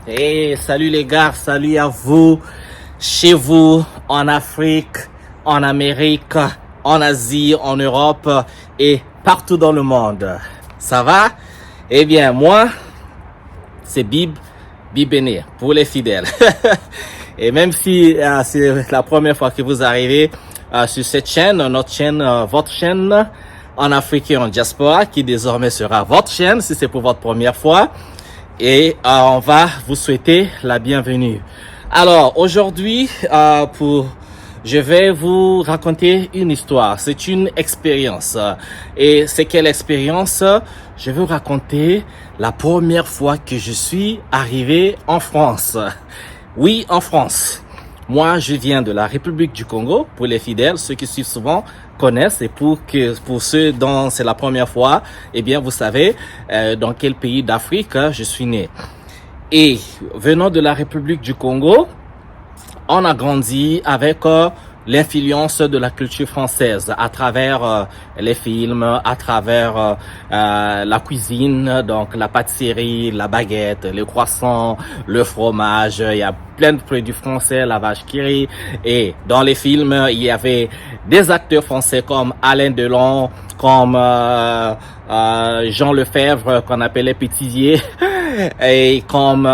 Hey, salut les gars, salut à vous, chez vous, en Afrique, en Amérique, en Asie, en Europe et partout dans le monde. Ça va? Eh bien, moi, c'est Bibéné, pour les fidèles. Et même si c'est la première fois que vous arrivez sur cette chaîne, notre chaîne, votre chaîne en Afrique et en diaspora, qui désormais sera votre chaîne si c'est pour votre première fois. Et on va vous souhaiter la bienvenue. Alors aujourd'hui, je vais vous raconter une histoire. C'est une expérience. Et c'est quelle expérience? Je vais vous raconter la première fois que je suis arrivé en France. Oui, en France. Moi, je viens de la République du Congo. Pour les fidèles, ceux qui suivent souvent connaissent, et pour ceux dont c'est la première fois, eh bien, vous savez dans quel pays d'Afrique je suis né. Et venant de la République du Congo, on a grandi avec l'influence de la culture française à travers les films, à travers la cuisine, donc la pâtisserie, la baguette, les croissants, le fromage. Il y a plein de produits français, la vache qui rit. Et dans les films, il y avait des acteurs français comme Alain Delon, comme Jean Lefebvre, qu'on appelait Pétivier, et comme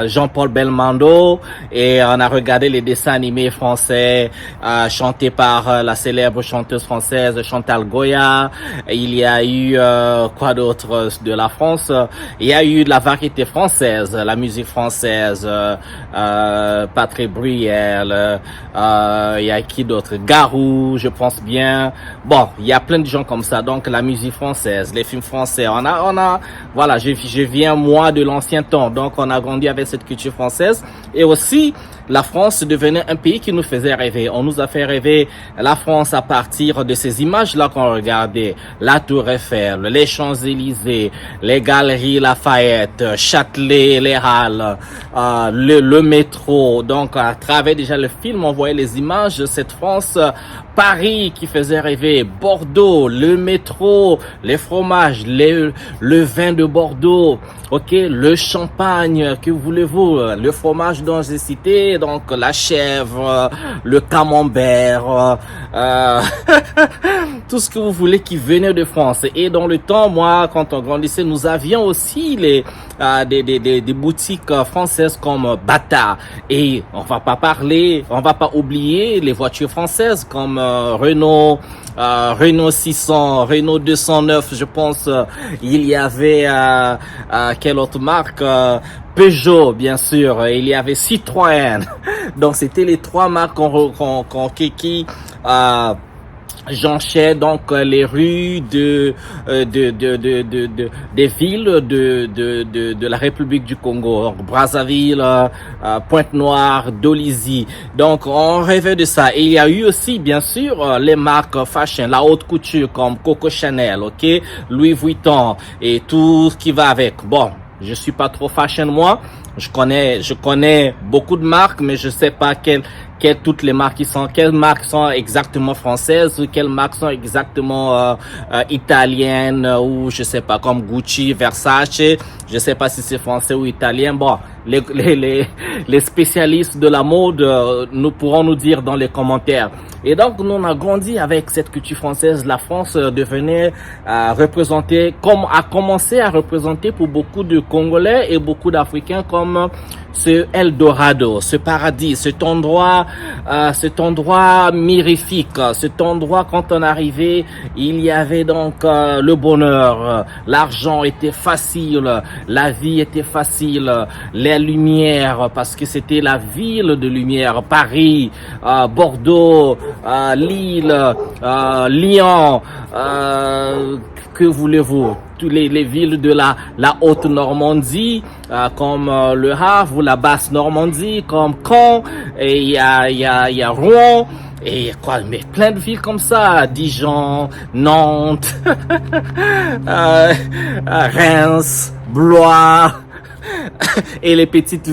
Jean-Paul Belmondo. Et on a regardé les dessins animés français chantés par la célèbre chanteuse française Chantal Goya. Il y a eu quoi d'autre de la France? Il y a eu de la variété française, la musique française, Patrick Bruel, il y a qui d'autre? Garou, je pense bien. Bon, il y a plein de gens comme ça. Donc la musique française, les films français, on a voilà, je viens moi de l'ancien temps. Donc on a grandi avec cette culture française. Et aussi la France devenait un pays qui nous faisait rêver. On nous a fait rêver la France à partir de ces images-là qu'on regardait. La Tour Eiffel, les Champs-Élysées, les Galeries Lafayette, Châtelet, les Halles, le métro. Donc à travers déjà le film, on voyait les images de cette France. Paris qui faisait rêver, Bordeaux, le métro, les fromages, le vin de Bordeaux, ok, le champagne, que voulez-vous, le fromage dont j'ai cité, donc la chèvre, le camembert, tout ce que vous voulez qui venait de France. Et dans le temps, moi, quand on grandissait, nous avions aussi des boutiques françaises comme Bata. Et on va pas oublier les voitures françaises comme Renault 600, Renault 209, je pense. Il y avait quelle autre marque? Peugeot, bien sûr. Il y avait Citroën. Donc c'était les trois marques qui jonchaient donc les rues des villes de la République du Congo, donc Brazzaville, Pointe-Noire, Dolisie. Donc on rêvait de ça. Et il y a eu aussi bien sûr les marques fashion, la haute couture comme Coco Chanel, ok, Louis Vuitton et tout ce qui va avec. Bon, je suis pas trop fashion moi. Je connais beaucoup de marques, mais je sais pas toutes les marques quelles marques sont exactement françaises ou quelles marques sont exactement italiennes ou je sais pas, comme Gucci, Versace. Je sais pas si c'est français ou italien. Bon, les spécialistes de la mode nous pourront nous dire dans les commentaires. Et donc, nous on a grandi avec cette culture française. La France devenait a commencé à représenter pour beaucoup de Congolais et beaucoup d'Africains comme ce Eldorado, ce paradis, cet endroit mirifique, cet endroit quand on arrivait, il y avait donc le bonheur, l'argent était facile, la vie était facile, les lumières, parce que c'était la ville de lumière, Paris, Bordeaux, Lille, Lyon, que voulez-vous? Toutes les villes de la haute Normandie, comme le Havre ou la basse Normandie, comme Caen, et il y a Rouen, et quoi, mais plein de villes comme ça, Dijon, Nantes, Reims, Blois, et les plus petites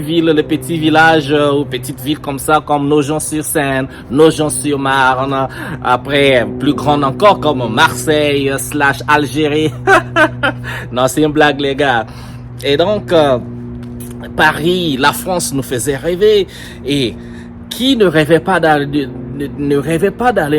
villes, les petits villages ou petites villes comme ça, comme Nogent-sur-Seine, Nogent-sur-Marne, après plus grandes encore comme Marseille / Algérie. Non, c'est une blague les gars. Et donc Paris, la France nous faisait rêver. Et qui ne rêvait pas d'aller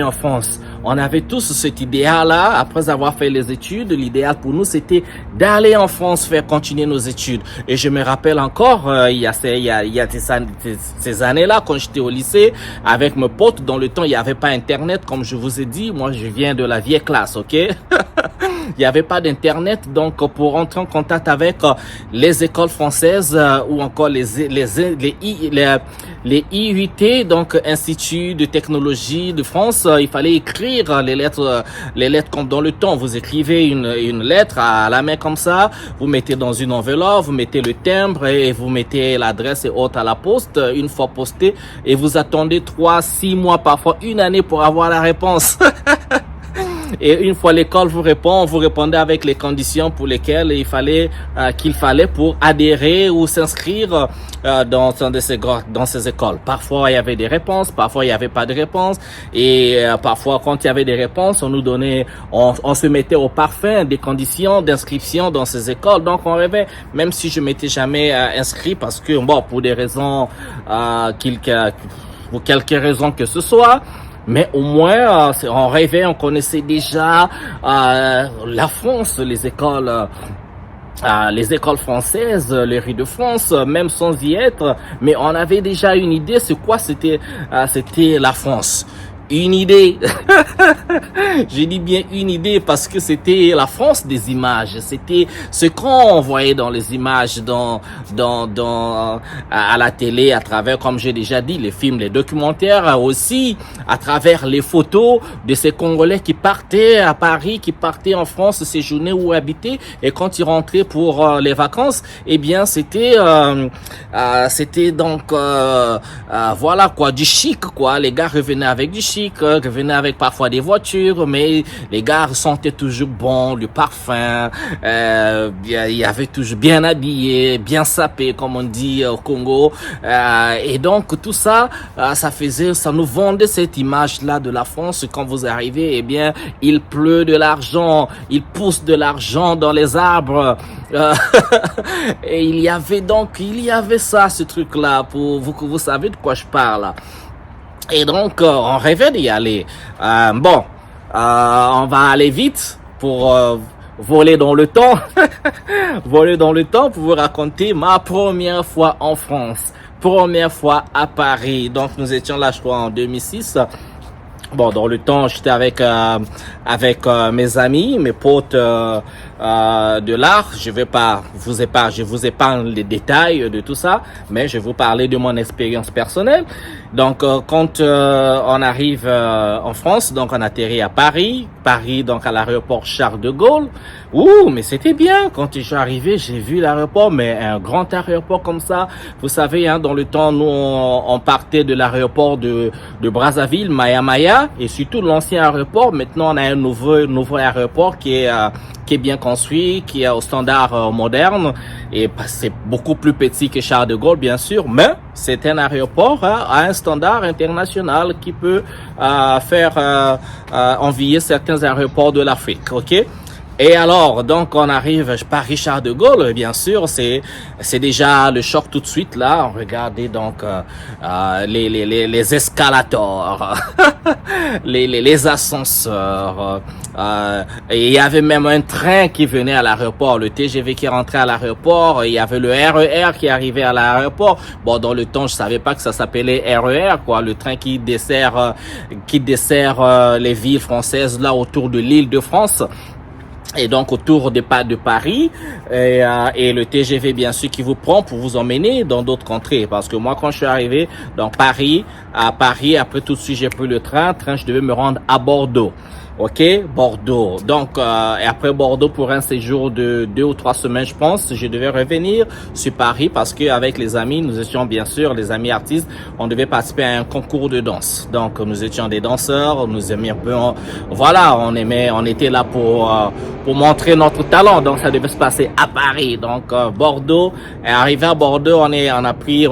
en France? On avait tous cet idéal-là. Après avoir fait les études, l'idéal pour nous, c'était d'aller en France, faire continuer nos études. Et je me rappelle encore, il y a ces années-là, quand j'étais au lycée, avec mes potes, dans le temps, il n'y avait pas Internet, comme je vous ai dit. Moi, je viens de la vieille classe, ok? Il n'y avait pas d'internet, donc pour entrer en contact avec les écoles françaises ou encore les IUT, donc Institut de technologie de France, il fallait écrire les lettres comme dans le temps. Vous écrivez une lettre à la main comme ça, vous mettez dans une enveloppe, vous mettez le timbre et vous mettez l'adresse et autres à la poste. Une fois posté, et vous attendez 3, 6 mois, parfois une année pour avoir la réponse. Et une fois l'école vous répond, vous répondez avec les conditions pour lesquelles qu'il fallait pour adhérer ou s'inscrire dans ces écoles. Parfois il y avait des réponses, parfois il n'y avait pas de réponses, et parfois quand il y avait des réponses, on se mettait au parfum des conditions d'inscription dans ces écoles. Donc on rêvait, même si je m'étais jamais inscrit parce que pour des raisons pour quelques raisons que ce soit. Mais au moins, on rêvait, on connaissait déjà la France, les écoles françaises, les rues de France, même sans y être. Mais on avait déjà une idée, c'est quoi c'était la France. Une idée. J'ai dit bien une idée parce que c'était la France des images. C'était ce qu'on voyait dans les images, à la télé, à travers, comme j'ai déjà dit, les films, les documentaires, aussi à travers les photos de ces Congolais qui partaient à Paris, qui partaient en France séjourner ou habiter, et quand ils rentraient pour les vacances, eh bien c'était donc voilà quoi, du chic quoi. Les gars revenaient avec du chic, revenaient avec parfois des voitures, mais les gars sentaient toujours bon, le parfum, il y avait toujours bien habillé, bien sapé comme on dit au Congo, et donc tout ça, ça nous vendait cette image-là de la France. Quand vous arrivez, eh bien il pleut de l'argent, il pousse de l'argent dans les arbres, et il y avait ça, ce truc-là, pour vous, que vous savez de quoi je parle. Et donc, on rêvait d'y aller. On va aller vite pour voler dans le temps. Voler dans le temps pour vous raconter ma première fois en France. Première fois à Paris. Donc, nous étions là, je crois, en 2006. Dans le temps, j'étais avec mes amis, mes potes de l'art. Je vous épargne les détails de tout ça, mais je vais vous parler de mon expérience personnelle. Donc, quand on arrive en France, donc on atterrit à Paris, donc à l'aéroport Charles de Gaulle. Mais c'était bien. Quand je suis arrivé, j'ai vu l'aéroport, mais un grand aéroport comme ça. Vous savez, dans le temps, nous on partait de l'aéroport de Brazzaville, Maya, et surtout l'ancien aéroport. Maintenant, on a un nouveau aéroport qui est bien construit, qui est au standard moderne, et c'est beaucoup plus petit que Charles de Gaulle, bien sûr, mais c'est un aéroport à un standard international qui peut faire envier certains aéroports de l'Afrique, ok? Et alors, donc, on arrive par Richard de Gaulle, bien sûr, c'est déjà le choc tout de suite, là. Regardez donc les escalators, les ascenseurs, et il y avait même un train qui venait à l'aéroport, le TGV qui rentrait à l'aéroport, il y avait le RER qui arrivait à l'aéroport. Dans le temps, je savais pas que ça s'appelait RER, quoi, le train qui dessert les villes françaises, là, autour de l'Île-de-France. Et donc autour de Paris, et le TGV bien sûr qui vous prend pour vous emmener dans d'autres contrées. Parce que moi quand je suis arrivé dans Paris, après tout de suite j'ai pris le train, je devais me rendre à Bordeaux. Ok, Bordeaux. Donc, et après Bordeaux, pour un séjour de 2 ou 3 semaines, je pense, je devais revenir sur Paris parce que avec les amis, nous étions bien sûr les amis artistes, on devait participer à un concours de danse. Donc, nous étions des danseurs, nous aimions un peu, on était là pour montrer notre talent. Donc, ça devait se passer à Paris. Donc, Bordeaux. Et arrivé à Bordeaux, on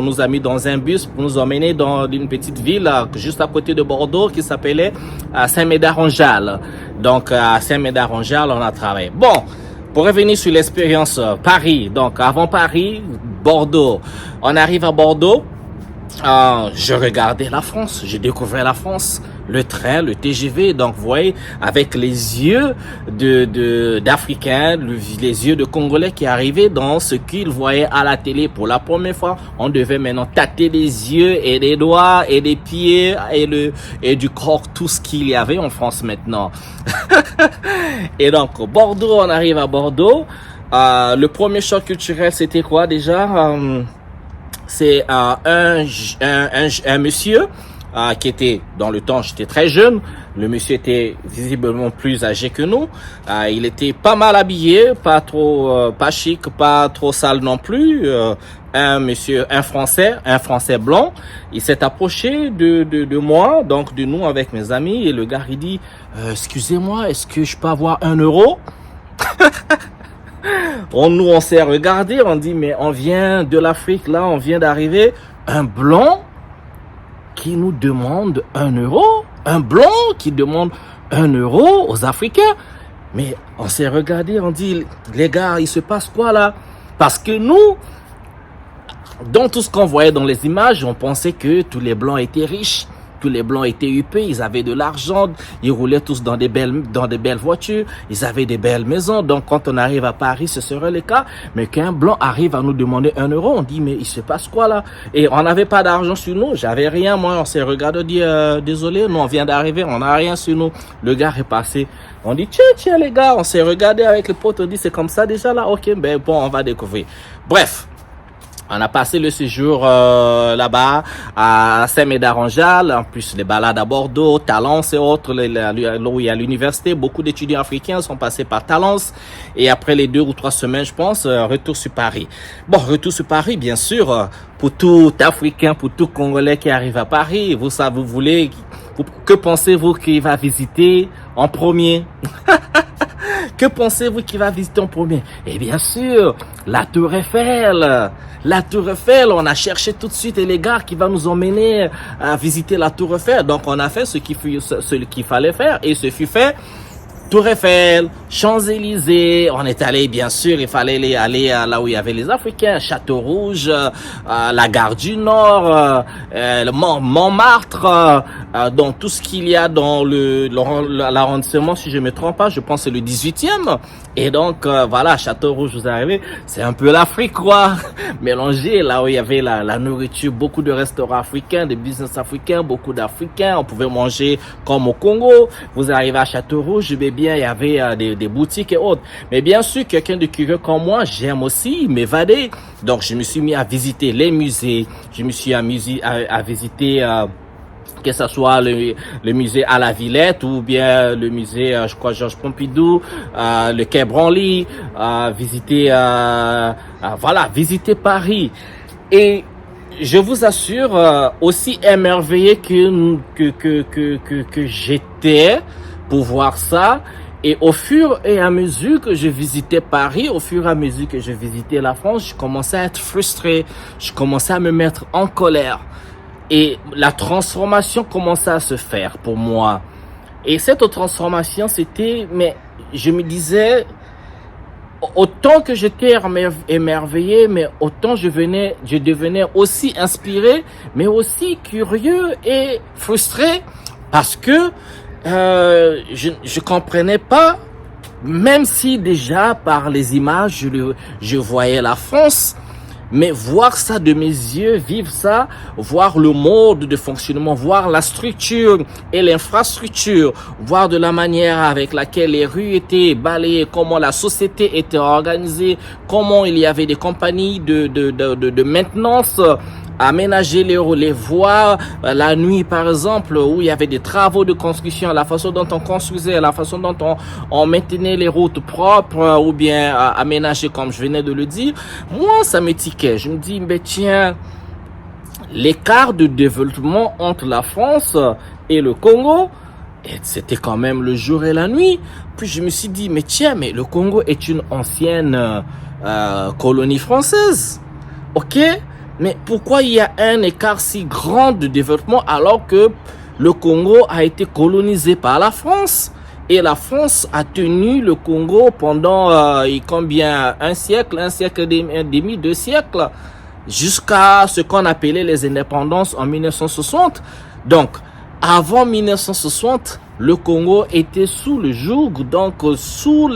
nous a mis dans un bus pour nous emmener dans une petite ville juste à côté de Bordeaux qui s'appelait Saint-Médard-en-Jalles. Donc, à Saint-Médard-en-Jalles, on a travaillé. Pour revenir sur l'expérience Paris. Donc, avant Paris, Bordeaux. On arrive à Bordeaux. Je regardais la France, j'ai découvert la France, le train, le TGV, donc vous voyez, avec les yeux d'Africains, les yeux de Congolais qui arrivaient dans ce qu'ils voyaient à la télé pour la première fois. On devait maintenant tâter les yeux et les doigts et les pieds et du corps, tout ce qu'il y avait en France maintenant. Et donc, Bordeaux, on arrive à Bordeaux. Le premier choc culturel, c'était quoi déjà? C'est un monsieur qui était, dans le temps, j'étais très jeune. Le monsieur était visiblement plus âgé que nous. Il était pas mal habillé, pas trop, pas chic, pas trop sale non plus. Un français blanc. Il s'est approché de moi, donc de nous avec mes amis. Et le gars, il dit, excusez-moi, est-ce que je peux avoir 1 euro? On s'est regardé, on dit, mais on vient de l'Afrique, là, on vient d'arriver. Un blanc qui nous demande 1 euro? Un blanc qui demande 1 euro aux Africains? Mais on s'est regardé, on dit, les gars, il se passe quoi là? Parce que nous, dans tout ce qu'on voyait dans les images, on pensait que tous les blancs étaient riches. Tous les blancs étaient huppés, ils avaient de l'argent, ils roulaient tous dans des belles voitures, ils avaient des belles maisons. Donc quand on arrive à Paris, ce serait le cas. Mais qu'un blanc arrive à nous demander 1 euro, on dit mais il se passe quoi là? Et on n'avait pas d'argent sur nous, j'avais rien. Moi on s'est regardé, on dit désolé, nous on vient d'arriver, on n'a rien sur nous. Le gars est passé, on dit tiens les gars, on s'est regardé avec le pote, on dit c'est comme ça déjà là, ok, ben bon on va découvrir. Bref. On a passé le séjour là-bas à Saint-Médard-en-Jalles, en plus les balades à Bordeaux, Talence et autres, là où il y a l'université. Beaucoup d'étudiants africains sont passés par Talence et après les 2 ou 3 semaines, je pense, retour sur Paris. Bon, retour sur Paris, bien sûr, pour tout Africain, pour tout Congolais qui arrive à Paris, que pensez-vous qu'il va visiter en premier? Que pensez-vous qu'il va visiter en premier? Et bien sûr, la Tour Eiffel. La Tour Eiffel, on a cherché tout de suite et les gars qui va nous emmener à visiter la Tour Eiffel. Donc on a fait ce qu'il fallait faire et ce fut fait. Tour Eiffel, Champs-Élysées, on est allé, bien sûr, il fallait aller là où il y avait les Africains, Château Rouge, la Gare du Nord, le Montmartre, donc tout ce qu'il y a dans l'arrondissement, si je me trompe pas, je pense que c'est le 18e. Et donc, voilà, Château Rouge, vous arrivez, c'est un peu l'Afrique, quoi, mélangé, là où il y avait la nourriture, beaucoup de restaurants africains, de business africains, beaucoup d'Africains, on pouvait manger comme au Congo. Vous arrivez à Château Rouge, mais bien, il y avait des boutiques et autres. Mais bien sûr, quelqu'un de curieux comme moi, j'aime aussi m'évader. Donc, je me suis mis à visiter les musées, je me suis amusé à visiter... que ce soit le musée à la Villette ou bien le musée, je crois, Georges Pompidou, le Quai Branly, visiter Paris. Et je vous assure, aussi émerveillé que j'étais pour voir ça. Et au fur et à mesure que je visitais Paris, au fur et à mesure que je visitais la France, je commençais à être frustré, je commençais à me mettre en colère. Et la transformation commençait à se faire pour moi. Et cette transformation, mais je me disais, autant que j'étais émerveillé, mais autant je devenais aussi inspiré, mais aussi curieux et frustré, parce que je comprenais pas, même si déjà par les images, je voyais la France. Mais voir ça de mes yeux, vivre ça, voir le mode de fonctionnement, voir la structure et l'infrastructure, voir de la manière avec laquelle les rues étaient balayées, comment la société était organisée, comment il y avait des compagnies de maintenance, aménager les voies la nuit par exemple, où il y avait des travaux de construction, la façon dont on construisait, la façon dont on maintenait les routes propres ou bien aménagées comme je venais de le dire, moi ça me tiquait. Je me dis mais tiens, l'écart de développement entre la France et le Congo, c'était quand même le jour et la nuit. Puis je me suis dit mais tiens, mais le Congo est une ancienne colonie française, ok? Mais pourquoi il y a un écart si grand de développement alors que le Congo a été colonisé par la France? Et la France a tenu le Congo pendant combien? Un siècle et demi, 2 siècles, jusqu'à ce qu'on appelait les indépendances en 1960. Donc, avant 1960, le Congo était sous le joug, donc sous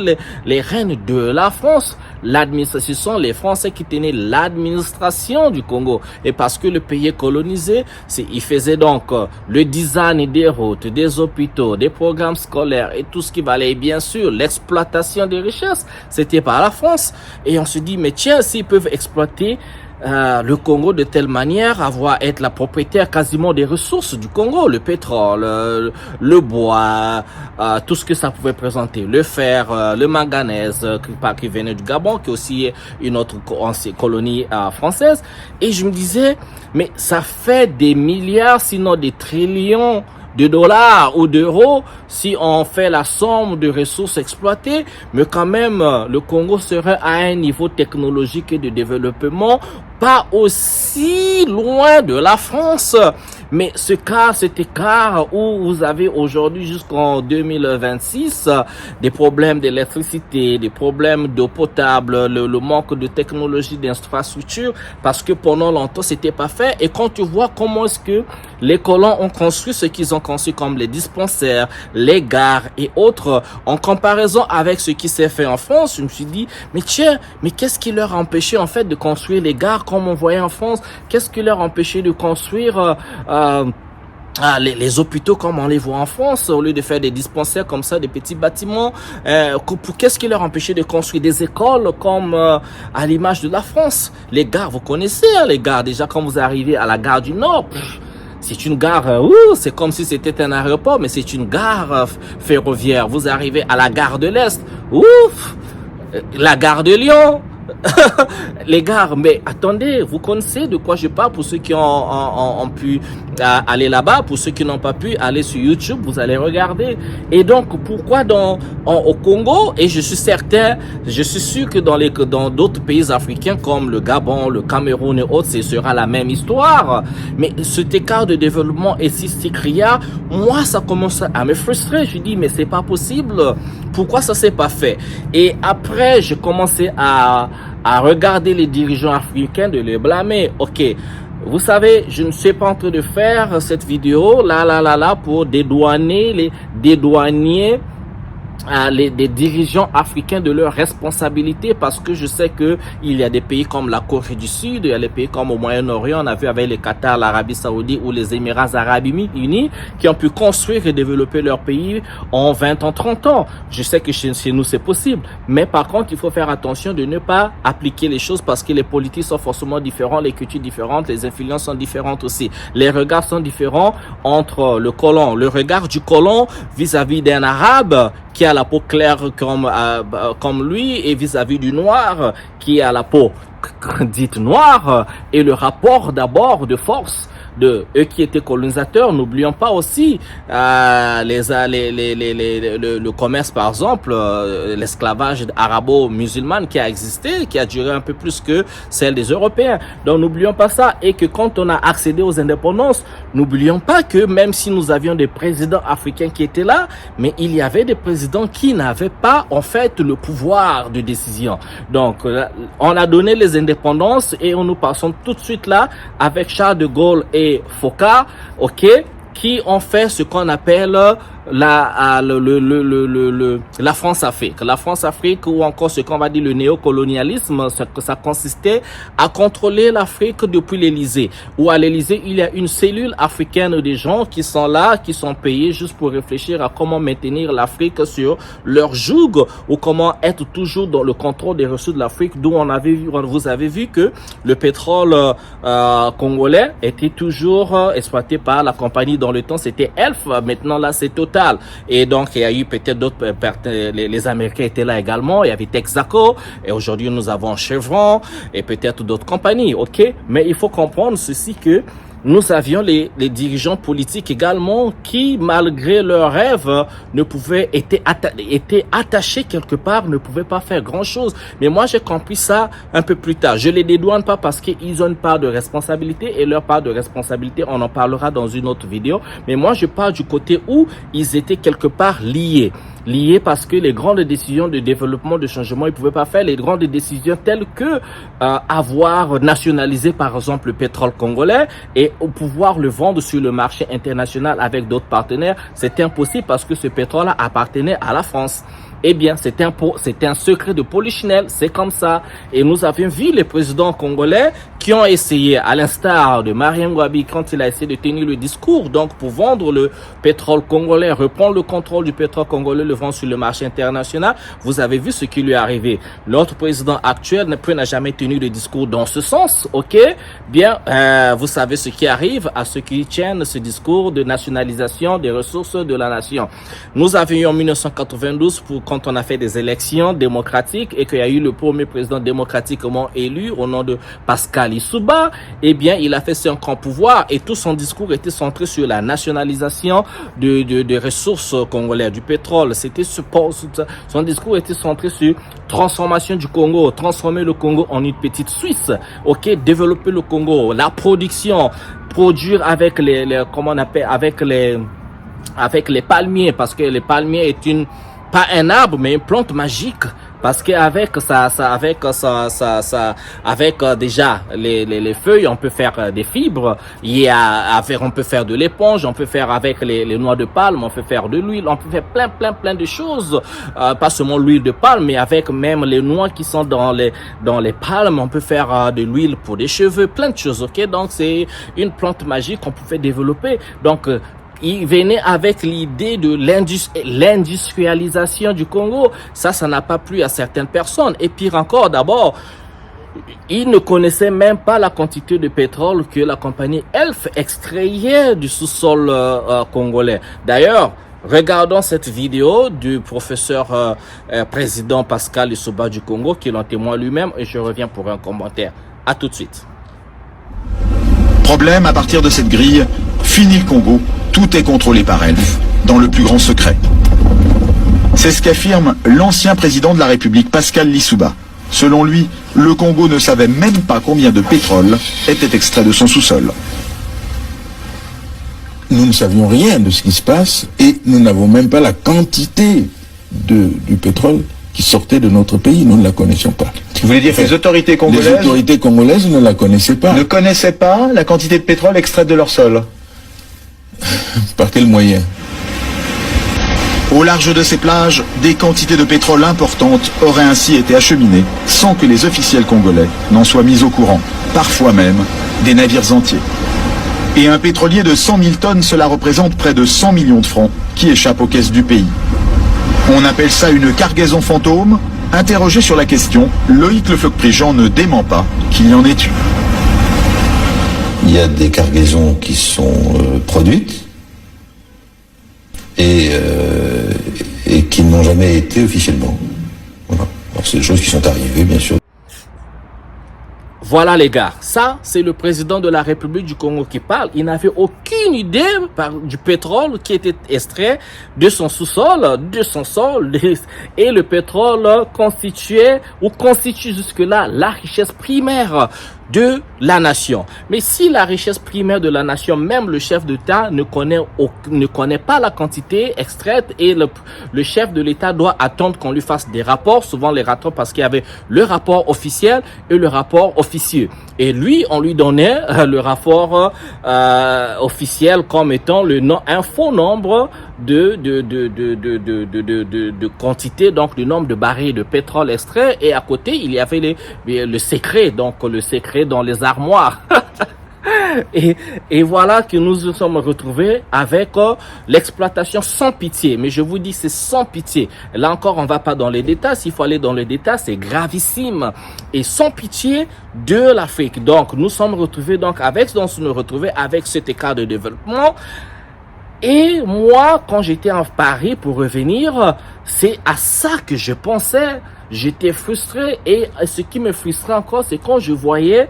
les règnes de la France. Ce sont les Français qui tenaient l'administration du Congo. Et parce que le pays est colonisé, ils faisaient donc le design des routes, des hôpitaux, des programmes scolaires et tout ce qui valait bien sûr l'exploitation des richesses. C'était par la France. Et on se dit, mais tiens, s'ils peuvent exploiter le Congo de telle manière, être la propriétaire quasiment des ressources du Congo, le pétrole, le bois, tout ce que ça pouvait présenter, le fer, le manganèse qui venait du Gabon, qui est aussi une autre colonie française. Et je me disais, mais ça fait des milliards, sinon des trillions de dollars ou d'euros si on fait la somme de ressources exploitées, mais quand même le Congo serait à un niveau technologique et de développement pas aussi loin de la France. Mais cet écart où vous avez aujourd'hui jusqu'en 2026 des problèmes d'électricité, des problèmes d'eau potable, le manque de technologie, d'infrastructure, parce que pendant longtemps c'était pas fait. Et quand tu vois comment est-ce que les colons ont construit ce qu'ils ont conçu comme les dispensaires, les gares et autres, en comparaison avec ce qui s'est fait en France, je me suis dit, mais tiens, mais qu'est-ce qui leur a empêché en fait de construire les gares comme on voyait en France? Qu'est-ce qui leur a empêché de construire les hôpitaux comme on les voit en France, au lieu de faire des dispensaires comme ça, des petits bâtiments? Qu'est-ce qui leur empêchait de construire des écoles comme à l'image de la France? Les gares, vous connaissez les gares. Déjà, quand vous arrivez à la gare du Nord, c'est une gare, c'est comme si c'était un aéroport, mais c'est une gare ferroviaire. Vous arrivez à la gare de l'Est, la gare de Lyon. Les gars, mais attendez, vous connaissez de quoi je parle. Pour ceux qui ont pu aller là-bas, pour ceux qui n'ont pas pu aller sur YouTube, vous allez regarder. Et donc, pourquoi au Congo, et je suis sûr que dans d'autres pays africains comme le Gabon, le Cameroun et autres, ce sera la même histoire. Mais cet écart de développement est si criard, moi ça commence à me frustrer. Je dis, mais c'est pas possible. Pourquoi ça s'est pas fait? Et après, j'ai commencé à regarder les dirigeants africains, de les blâmer. Ok, vous savez, je ne suis pas en train de faire cette vidéo là pour dédouaner des dirigeants africains de leurs responsabilités, parce que je sais que il y a des pays comme la Corée du Sud, il y a des pays comme au Moyen-Orient, on a vu avec le Qatar, l'Arabie Saoudite ou les Émirats Arabes Unis qui ont pu construire et développer leur pays en 20 ans, 30 ans. Je sais que chez nous c'est possible, mais par contre il faut faire attention de ne pas appliquer les choses, parce que les politiques sont forcément différentes, les cultures différentes, les influences sont différentes aussi, les regards sont différents entre le colon, le regard du colon vis-à-vis d'un arabe qui a la peau claire comme lui, et vis-à-vis du noir qui a la peau dite noire, et le rapport d'abord de force de eux qui étaient colonisateurs. N'oublions pas aussi le commerce, par exemple, l'esclavage arabo-musulman qui a existé, qui a duré un peu plus que celle des Européens. Donc n'oublions pas ça. Et que quand on a accédé aux indépendances, n'oublions pas que même si nous avions des présidents africains qui étaient là, mais il y avait des présidents qui n'avaient pas en fait le pouvoir de décision. Donc on a donné les indépendances et nous passons tout de suite là avec Charles de Gaulle et Foka, qui ont fait ce qu'on appelle la France-Afrique. La France-Afrique, ou encore ce qu'on va dire le néocolonialisme, ça consistait à contrôler l'Afrique depuis l'Élysée. Ou à l'Élysée, il y a une cellule africaine des gens qui sont là, qui sont payés juste pour réfléchir à comment maintenir l'Afrique sur leur joug, ou comment être toujours dans le contrôle des ressources de l'Afrique, d'où vous avez vu que le pétrole congolais était toujours exploité par la compagnie. Dans le temps, c'était Elf. Maintenant, là, c'est Total. Et donc, il y a eu peut-être d'autres, les Américains étaient là également, il y avait Texaco, et aujourd'hui, nous avons Chevron, et peut-être d'autres compagnies, mais il faut comprendre ceci, que nous avions les dirigeants politiques également qui, malgré leurs rêves, étaient attachés quelque part, ne pouvaient pas faire grand-chose. Mais moi, j'ai compris ça un peu plus tard. Je les dédouane pas parce qu'ils ont une part de responsabilité, et leur part de responsabilité, on en parlera dans une autre vidéo. Mais moi, je parle du côté où ils étaient quelque part liés. liées parce que les grandes décisions de développement, de changement, ils pouvaient pas faire les grandes décisions telles que avoir nationalisé par exemple le pétrole congolais et pouvoir le vendre sur le marché international avec d'autres partenaires. C'était impossible parce que ce pétrole appartenait à la France. Eh bien, c'était un secret de polichinelle, c'est comme ça. Et nous avions vu les présidents congolais qui ont essayé, à l'instar de Marien Ngouabi, quand il a essayé de tenir le discours, donc pour vendre le pétrole congolais, reprendre le contrôle du pétrole congolais, le vendre sur le marché international. Vous avez vu ce qui lui est arrivé. L'autre président actuel n'a jamais tenu le discours dans ce sens, ok? Bien, vous savez ce qui arrive à ceux qui tiennent ce discours de nationalisation des ressources de la nation. Nous avions eu en 1992 quand on a fait des élections démocratiques et qu'il y a eu le premier président démocratiquement élu au nom de Pascal Lissouba, eh bien, il a fait son grand pouvoir et tout son discours était centré sur la nationalisation des ressources congolaises, du pétrole. Son discours était centré sur transformation du Congo, transformer le Congo en une petite Suisse, ok, développer le Congo, la production, produire avec comment on appelle, avec les palmiers, parce que les palmiers est pas un arbre, mais une plante magique. Parce qu'avec déjà les feuilles, on peut faire des fibres. On peut faire de l'éponge, on peut faire avec les noix de palme, on peut faire de l'huile, on peut faire plein de choses. Pas seulement l'huile de palme, mais avec même les noix qui sont dans les palmes, on peut faire de l'huile pour des cheveux, plein de choses. Ok, donc c'est une plante magique qu'on pouvait développer. Donc il venait avec l'idée de l'industrialisation du Congo. Ça n'a pas plu à certaines personnes. Et pire encore, d'abord, ils ne connaissaient même pas la quantité de pétrole que la compagnie Elf extrayait du sous-sol congolais. D'ailleurs, regardons cette vidéo du professeur président Pascal Lissouba du Congo, qui l'en témoigne lui-même, et je reviens pour un commentaire. À tout de suite. Problème, à partir de cette grille, fini le Congo, tout est contrôlé par Elf, dans le plus grand secret. C'est ce qu'affirme l'ancien président de la République, Pascal Lissouba. Selon lui, le Congo ne savait même pas combien de pétrole était extrait de son sous-sol. Nous ne savions rien de ce qui se passe et nous n'avons même pas la quantité du pétrole qui sortait de notre pays, nous ne la connaissions pas. Vous voulez dire que les autorités congolaises ne la connaissaient pas. Ne connaissaient pas la quantité de pétrole extraite de leur sol? Par quel moyen? Au large de ces plages, des quantités de pétrole importantes auraient ainsi été acheminées sans que les officiels congolais n'en soient mis au courant, parfois même des navires entiers. Et un pétrolier de 100 000 tonnes, cela représente près de 100 millions de francs qui échappent aux caisses du pays. On appelle ça une cargaison fantôme. Interrogé sur la question, Loïc Le Floch-Prigent ne dément pas qu'il y en ait eu. Il y a des cargaisons qui sont produites et qui n'ont jamais été officiellement. Voilà. Alors c'est des choses qui sont arrivées, bien sûr. Voilà les gars, ça c'est le président de la République du Congo qui parle. Il n'avait aucune idée du pétrole qui était extrait de son sous-sol, de son sol. Et le pétrole constituait ou constitue jusque-là la richesse primaire de la nation. Mais si la richesse primaire de la nation, même le chef d'État ne connaît pas la quantité extraite et le chef de l'État doit attendre qu'on lui fasse des rapports, souvent les rapports parce qu'il y avait le rapport officiel et le rapport officieux. Et lui, on lui donnait le rapport officiel comme étant un faux nombre de quantité, donc le nombre de barils de pétrole extrait, et à côté il y avait le secret, donc le secret dans les armoires. Et voilà que nous nous sommes retrouvés avec l'exploitation sans pitié. Mais je vous dis, c'est sans pitié. Là encore, on va pas dans les détails. S'il faut aller dans les détails, c'est gravissime. Et sans pitié de l'Afrique. Donc, nous sommes retrouvés avec cet écart de développement. Et moi, quand j'étais en Paris pour revenir, c'est à ça que je pensais. J'étais frustré. Et ce qui me frustrait encore, c'est quand je voyais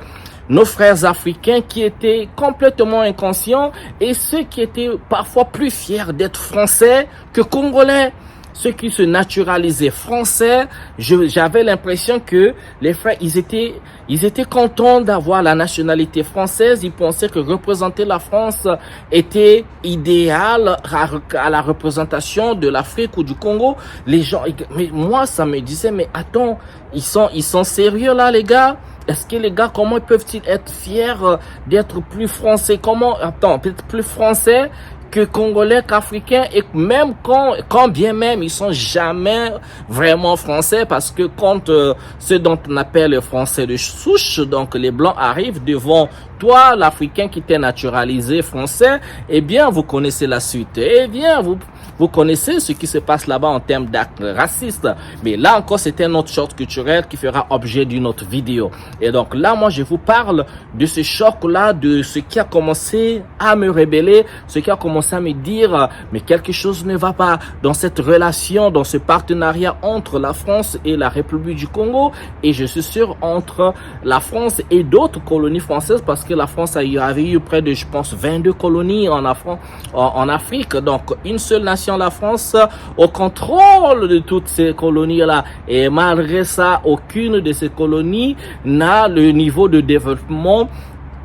nos frères africains qui étaient complètement inconscients et ceux qui étaient parfois plus fiers d'être français que congolais. ceux qui se naturalisaient français, j'avais l'impression que les frères, ils étaient contents d'avoir la nationalité française. Ils pensaient que représenter la France était idéal à la représentation de l'Afrique ou du Congo. Les gens, mais moi, ça me disait, mais attends, ils sont sérieux là, les gars? Est-ce que les gars, comment peuvent-ils être fiers d'être plus français? Peut-être plus français que congolais, qu'africains, et même quand bien même ils sont jamais vraiment français, parce que quand ceux dont on appelle les français de souche, donc les blancs arrivent devant toi, l'Africain qui t'est naturalisé français, eh bien vous connaissez la suite. Eh bien vous connaissez ce qui se passe là-bas en termes d'actes racistes. Mais là encore, c'est un autre choc culturel qui fera objet d'une autre vidéo. Et donc là, moi, je vous parle de ce choc-là, de ce qui a commencé à me révéler, ce qui a commencé à me dire, mais quelque chose ne va pas dans cette relation, dans ce partenariat entre la France et la République du Congo. Et je suis sûr, entre la France et d'autres colonies françaises, parce que la France avait eu près de, je pense, 22 colonies en Afrique. Donc, une seule nation, la France, au contrôle de toutes ces colonies-là. Et malgré ça, aucune de ces colonies n'a le niveau de développement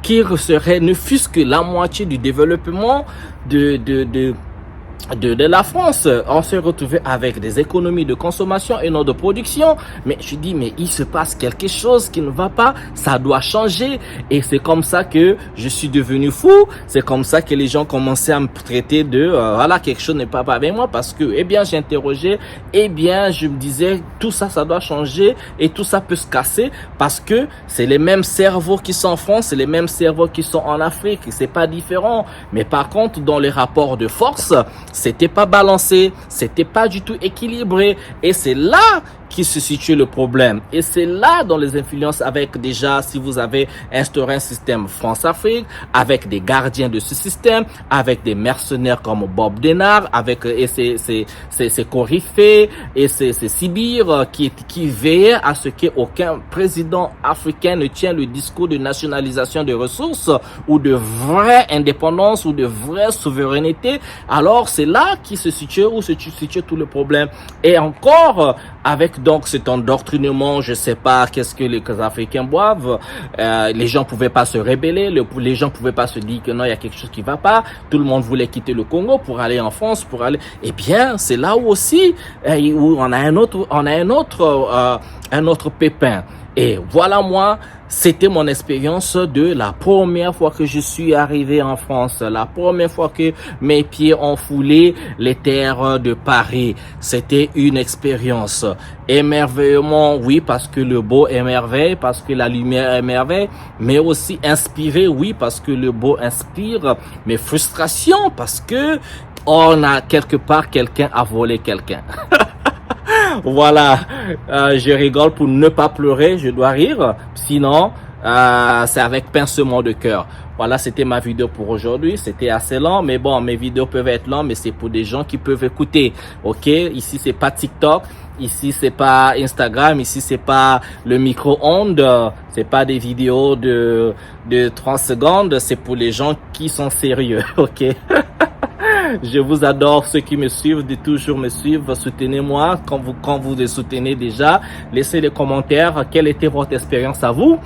qui serait, ne fût-ce que la moitié du développement de la France. On s'est retrouvé avec des économies de consommation et non de production. Mais je dis, mais il se passe quelque chose qui ne va pas. Ça doit changer. Et c'est comme ça que je suis devenu fou. C'est comme ça que les gens commençaient à me traiter de, voilà, quelque chose n'est pas avec moi, parce que, eh bien, j'interrogeais, eh bien, je me disais, tout ça, ça doit changer et tout ça peut se casser, parce que c'est les mêmes cerveaux qui sont en France, c'est les mêmes cerveaux qui sont en Afrique. C'est pas différent. Mais par contre, dans les rapports de force, c'était pas balancé, c'était pas du tout équilibré, et c'est là qui se situe le problème. Et c'est là dans les influences, avec déjà, si vous avez instauré un système France-Afrique, avec des gardiens de ce système, avec des mercenaires comme Bob Denard, avec et ses coryphées et ses sbires qui veillaient à ce qu'aucun président africain ne tienne le discours de nationalisation des ressources ou de vraie indépendance ou de vraie souveraineté. Alors c'est là qui se situe, où se situe tout le problème. Et encore, avec donc cet endoctrinement, je sais pas qu'est-ce que les Africains boivent, les gens pouvaient pas se rebeller, les gens pouvaient pas se dire que non, il y a quelque chose qui va pas. Tout le monde voulait quitter le Congo pour aller en France, pour aller. Eh bien, c'est là où aussi où on a un autre pépin. Et voilà, moi, c'était mon expérience de la première fois que je suis arrivé en France, la première fois que mes pieds ont foulé les terres de Paris. C'était une expérience. Émerveillement, oui, parce que le beau émerveille, parce que la lumière émerveille, mais aussi inspiré, oui, parce que le beau inspire, mais frustration, parce que on a quelque part quelqu'un à voler quelqu'un. Voilà, je rigole pour ne pas pleurer, je dois rire, sinon c'est avec pincement de cœur. Voilà, c'était ma vidéo pour aujourd'hui, c'était assez lent, mais bon, mes vidéos peuvent être longues, mais c'est pour des gens qui peuvent écouter, ok? Ici, c'est pas TikTok, ici, c'est pas Instagram, ici, c'est pas le micro-ondes, c'est pas des vidéos de 30 secondes, c'est pour les gens qui sont sérieux, ok? Je vous adore, ceux qui me suivent, de toujours me suivre, soutenez-moi quand vous les soutenez déjà. Laissez les commentaires, quelle était votre expérience à vous,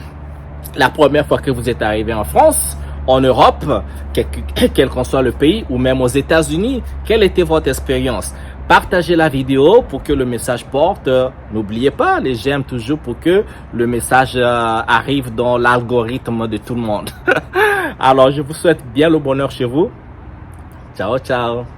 la première fois que vous êtes arrivé en France, en Europe, quel qu'en soit le pays, ou même aux États-Unis, quelle était votre expérience? Partagez la vidéo pour que le message porte. N'oubliez pas, les j'aime toujours pour que le message arrive dans l'algorithme de tout le monde. Alors, je vous souhaite bien le bonheur chez vous. Ciao, ciao.